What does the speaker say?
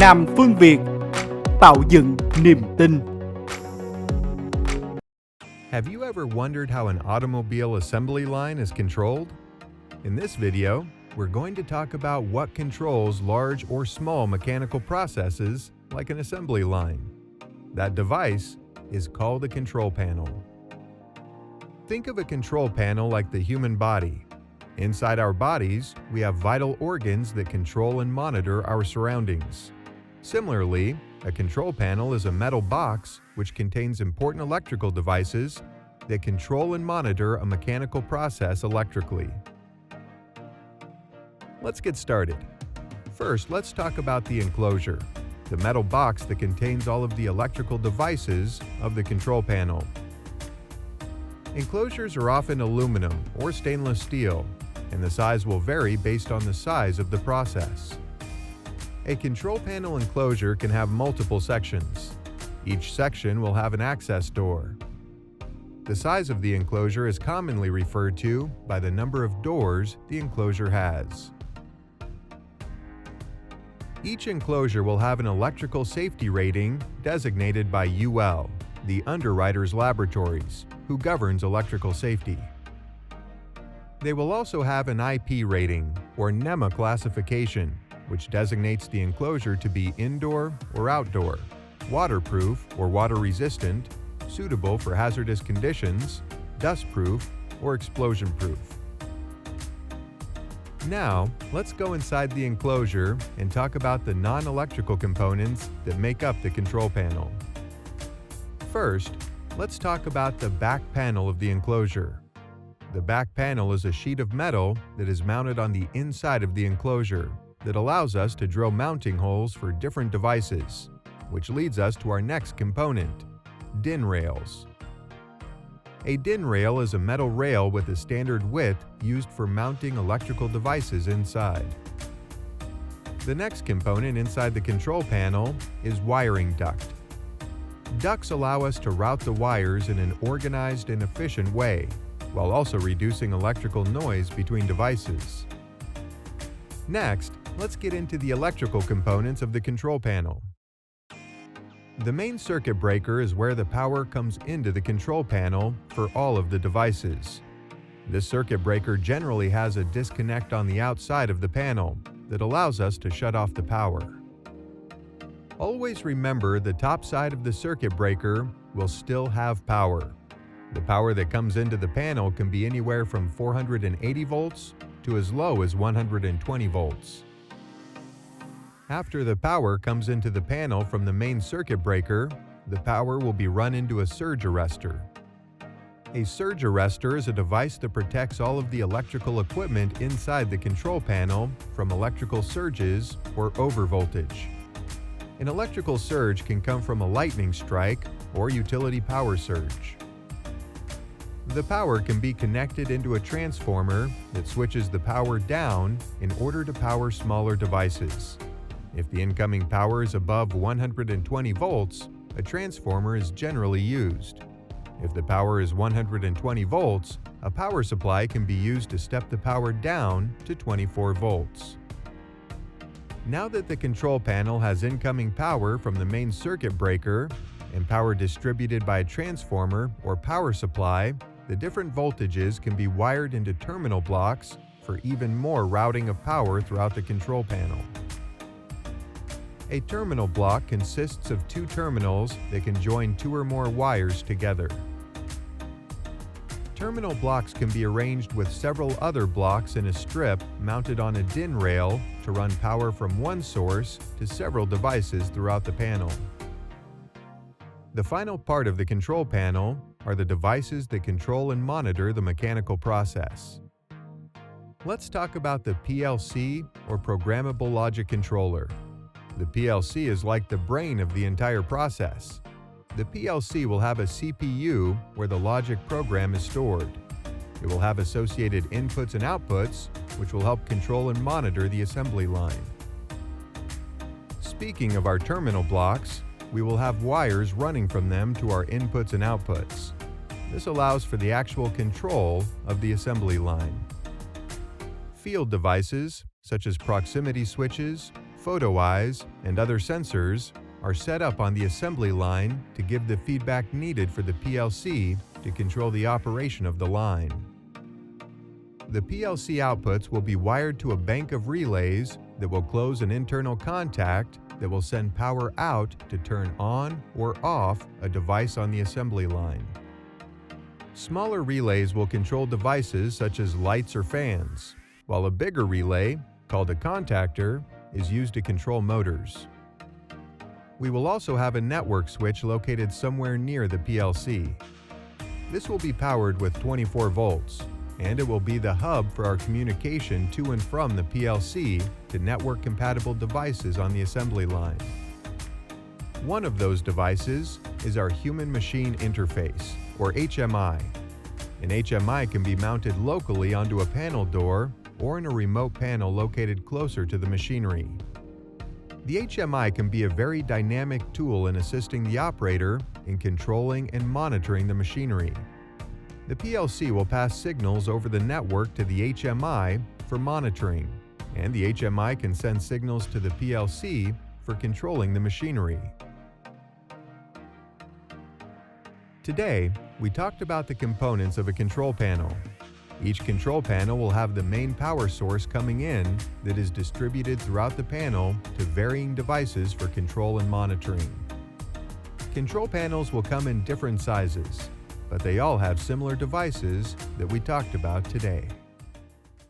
Nam Phương Việt, tạo dựng niềm tin. Have you ever wondered how an automobile assembly line is controlled? In this video, we're going to talk about what controls large or small mechanical processes like an assembly line. That device is called a control panel. Think of a control panel like the human body. Inside our bodies, we have vital organs that control and monitor our surroundings. Similarly, a control panel is a metal box which contains important electrical devices that control and monitor a mechanical process electrically. Let's get started. First, let's talk about the enclosure, the metal box that contains all of the electrical devices of the control panel. Enclosures are often aluminum or stainless steel, and the size will vary based on the size of the process. A control panel enclosure can have multiple sections. Each section will have an access door. The size of the enclosure is commonly referred to by the number of doors the enclosure has. Each enclosure will have an electrical safety rating designated by UL, the Underwriters Laboratories, who governs electrical safety. They will also have an IP rating, or NEMA classification, which designates the enclosure to be indoor or outdoor, waterproof or water-resistant, suitable for hazardous conditions, dust-proof, or explosion-proof. Now, let's go inside the enclosure and talk about the non-electrical components that make up the control panel. First, let's talk about the back panel of the enclosure. The back panel is a sheet of metal that is mounted on the inside of the enclosure that allows us to drill mounting holes for different devices, which leads us to our next component, DIN rails. A DIN rail is a metal rail with a standard width used for mounting electrical devices inside. The next component inside the control panel is wiring duct. Ducts allow us to route the wires in an organized and efficient way, while also reducing electrical noise between devices. Next, let's get into the electrical components of the control panel. The main circuit breaker is where the power comes into the control panel for all of the devices. This circuit breaker generally has a disconnect on the outside of the panel that allows us to shut off the power. Always remember the top side of the circuit breaker will still have power. The power that comes into the panel can be anywhere from 480 volts to as low as 120 volts. After the power comes into the panel from the main circuit breaker, the power will be run into a surge arrestor. A surge arrestor is a device that protects all of the electrical equipment inside the control panel from electrical surges or overvoltage. An electrical surge can come from a lightning strike or utility power surge. The power can be connected into a transformer that switches the power down in order to power smaller devices. If the incoming power is above 120 volts, a transformer is generally used. If the power is 120 volts, a power supply can be used to step the power down to 24 volts. Now that the control panel has incoming power from the main circuit breaker and power distributed by a transformer or power supply, the different voltages can be wired into terminal blocks for even more routing of power throughout the control panel. A terminal block consists of two terminals that can join two or more wires together. Terminal blocks can be arranged with several other blocks in a strip mounted on a DIN rail to run power from one source to several devices throughout the panel. The final part of the control panel are the devices that control and monitor the mechanical process. Let's talk about the PLC, or Programmable Logic Controller. The PLC is like the brain of the entire process. The PLC will have a CPU where the logic program is stored. It will have associated inputs and outputs, which will help control and monitor the assembly line. Speaking of our terminal blocks, we will have wires running from them to our inputs and outputs. This allows for the actual control of the assembly line. Field devices, such as proximity switches, photo eyes, and other sensors are set up on the assembly line to give the feedback needed for the PLC to control the operation of the line. The PLC outputs will be wired to a bank of relays that will close an internal contact that will send power out to turn on or off a device on the assembly line. Smaller relays will control devices such as lights or fans, while a bigger relay, called a contactor, is used to control motors. We will also have a network switch located somewhere near the PLC. This will be powered with 24 volts, and it will be the hub for our communication to and from the PLC to network-compatible devices on the assembly line. One of those devices is our Human-Machine Interface, or HMI. An HMI can be mounted locally onto a panel door or in a remote panel located closer to the machinery. The HMI can be a very dynamic tool in assisting the operator in controlling and monitoring the machinery. The PLC will pass signals over the network to the HMI for monitoring, and the HMI can send signals to the PLC for controlling the machinery. Today, we talked about the components of a control panel. Each control panel will have the main power source coming in that is distributed throughout the panel to varying devices for control and monitoring. Control panels will come in different sizes, but they all have similar devices that we talked about today.